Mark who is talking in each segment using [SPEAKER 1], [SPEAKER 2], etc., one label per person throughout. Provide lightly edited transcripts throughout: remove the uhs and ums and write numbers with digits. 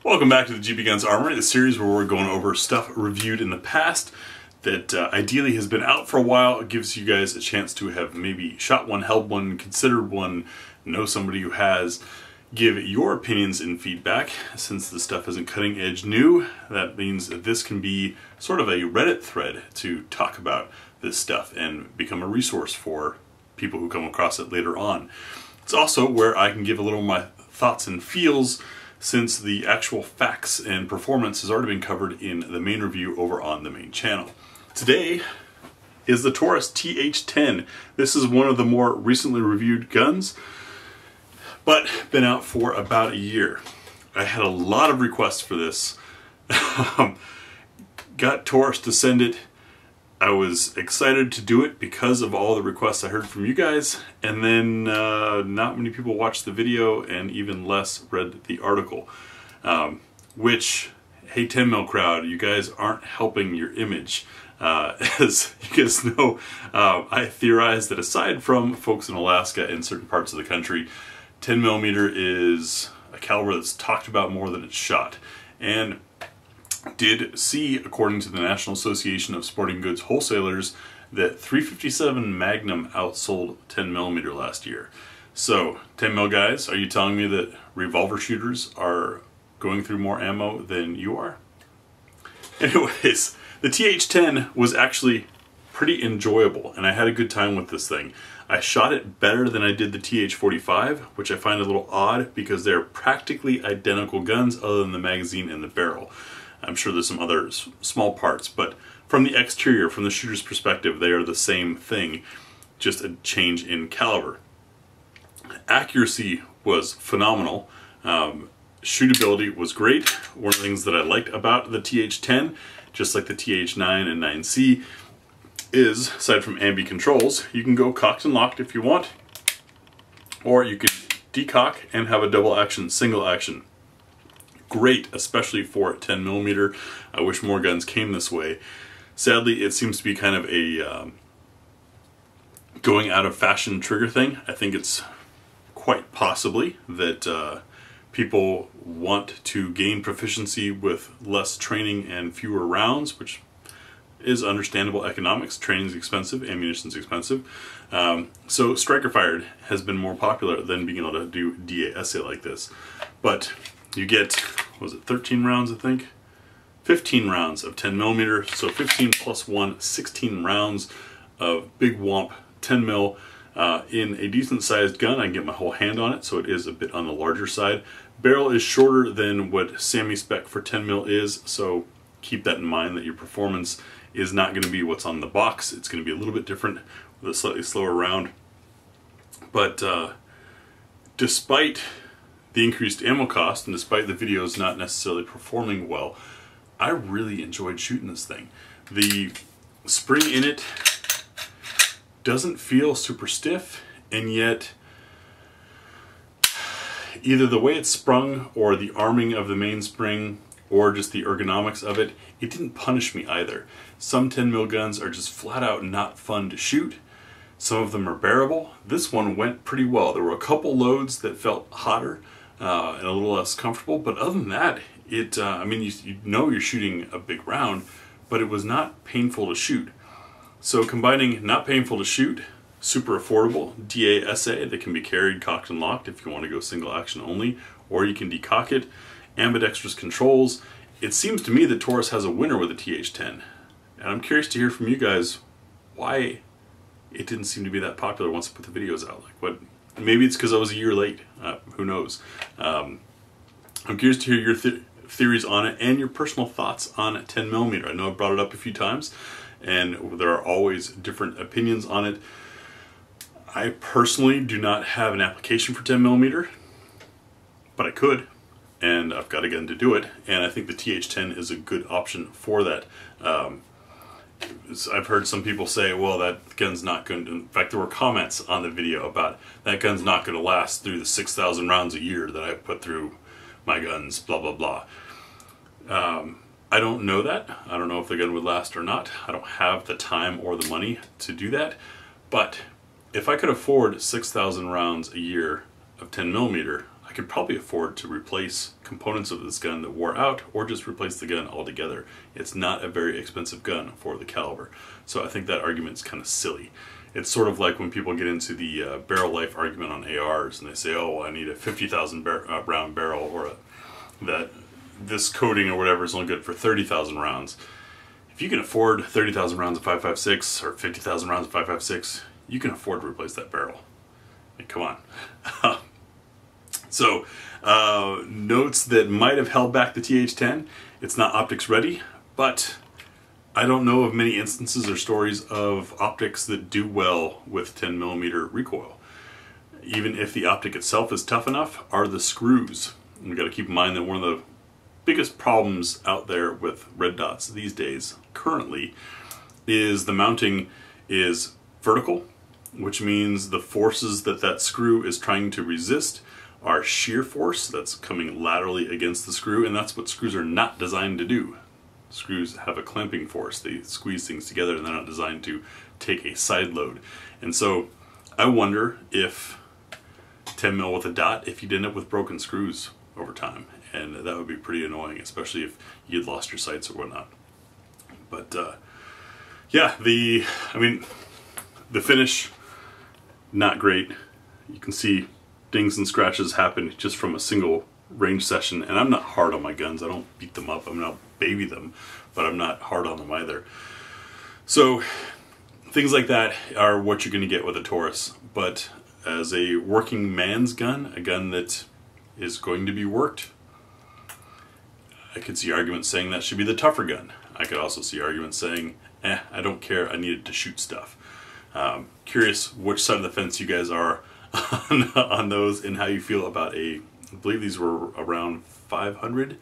[SPEAKER 1] Welcome back to the GBGuns Armory, the series where we're going over stuff reviewed in the past that ideally has been out for a while. It gives you guys a chance to have maybe shot one, held one, considered one, know somebody who has, give your opinions and feedback. Since the stuff isn't cutting edge new, that means that this can be sort of a Reddit thread to talk about this stuff and become a resource for people who come across it later on. It's also where I can give a little of my thoughts and feels, since the actual facts and performance has already been covered in the main review over on the main channel. Today is the Taurus TH10. This is one of the more recently reviewed guns, but been out for about a year. I had a lot of requests for this. Got Taurus to send it. I was excited to do it because of all the requests I heard from you guys, and then not many people watched the video and even less read the article. Which, hey 10mm crowd, you guys aren't helping your image. As you guys know, I theorize that aside from folks in Alaska and certain parts of the country, 10mm is a caliber that's talked about more than it's shot. And did see, according to the National Association of Sporting Goods Wholesalers, that .357 Magnum outsold 10mm last year. So, 10mm guys, are you telling me that revolver shooters are going through more ammo than you are? Anyways, the TH10 was actually pretty enjoyable, and I had a good time with this thing. I shot it better than I did the TH45, which I find a little odd because they're practically identical guns other than the magazine and the barrel. I'm sure there's some other small parts, but from the exterior, from the shooter's perspective, they are the same thing, just a change in caliber. Accuracy was phenomenal. Shootability was great. One of the things that I liked about the TH10, just like the TH9 and 9C, is, aside from ambi controls, you can go cocked and locked if you want, or you could decock and have a double action, single action. Great, especially for 10mm. I wish more guns came this way. Sadly, it seems to be kind of a going out of fashion trigger thing. I think it's quite possibly that people want to gain proficiency with less training and fewer rounds, which is understandable economics. Training's expensive, ammunition's expensive. So striker fired has been more popular than being able to do DASA like this. But you get, what was it, 13 rounds, I think? 15 rounds of 10mm, so 15 plus 1, 16 rounds of big whomp 10mm in a decent sized gun. I can get my whole hand on it, so it is a bit on the larger side. Barrel is shorter than what SAMI spec for 10mm is, so keep that in mind, that your performance is not going to be what's on the box. It's going to be a little bit different with a slightly slower round. But despite the increased ammo cost, and despite the videos not necessarily performing well, I really enjoyed shooting this thing. The spring in it doesn't feel super stiff, and yet either the way it's sprung or the arming of the mainspring or just the ergonomics of it, it didn't punish me either. Some 10mm guns are just flat out not fun to shoot. Some of them are bearable. This one went pretty well. There were a couple loads that felt hotter and a little less comfortable, but other than that, it, I mean, you know you're shooting a big round, but it was not painful to shoot. So combining not painful to shoot, super affordable, DASA that can be carried cocked and locked if you want to go single action only, or you can decock it, ambidextrous controls, it seems to me that Taurus has a winner with the TH10. And I'm curious to hear from you guys why it didn't seem to be that popular once I put the videos out. Like, what? Maybe it's because I was a year late. Who knows? I'm curious to hear your theories on it and your personal thoughts on 10mm. I know I've brought it up a few times, and there are always different opinions on it. I personally do not have an application for 10mm, but I could, and I've got a gun to do it, and I think the TH10 is a good option for that. I've heard some people say, well, that gun's not going to, in fact there were comments on the video about that gun's not going to last through the 6,000 rounds a year that I put through my guns, blah blah blah. I don't know that. I don't know if the gun would last or not. I don't have the time or the money to do that, but if I could afford 6,000 rounds a year of 10mm, I I could probably afford to replace components of this gun that wore out, or just replace the gun altogether. It's not a very expensive gun for the caliber. So I think that argument's kind of silly. It's sort of like when people get into the barrel life argument on ARs, and they say, oh, well, I need a 50,000 round barrel, or that this coating or whatever is only good for 30,000 rounds. If you can afford 30,000 rounds of 5.56 or 50,000 rounds of 5.56, you can afford to replace that barrel. I mean, come on. So, notes that might have held back the TH10. It's not optics ready, but I don't know of many instances or stories of optics that do well with 10mm recoil. Even if the optic itself is tough enough, are the screws. And we've got to keep in mind that one of the biggest problems out there with red dots these days, currently, is the mounting is vertical, which means the forces that that screw is trying to resist are shear force that's coming laterally against the screw, and that's what screws are not designed to do. Screws have a clamping force. They squeeze things together, and they're not designed to take a side load. And so I wonder if 10mm with a dot, if you'd end up with broken screws over time, and that would be pretty annoying, especially if you'd lost your sights or whatnot. But yeah, the finish, not great. You can see dings and scratches happen just from a single range session, and I'm not hard on my guns. I don't beat them up. I'm not baby them, but I'm not hard on them either. So things like that are what you're going to get with a Taurus. But as a working man's gun, a gun that is going to be worked, I could see arguments saying that should be the tougher gun. I could also see arguments saying, I don't care, I need it to shoot stuff. Curious which side of the fence you guys are on those, and how you feel about I believe these were around 500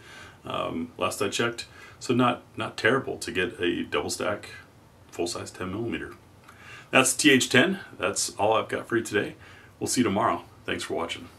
[SPEAKER 1] last I checked. So not terrible to get a double stack full-size 10mm. That's TH10. That's all I've got for you today. We'll see you tomorrow. Thanks for watching.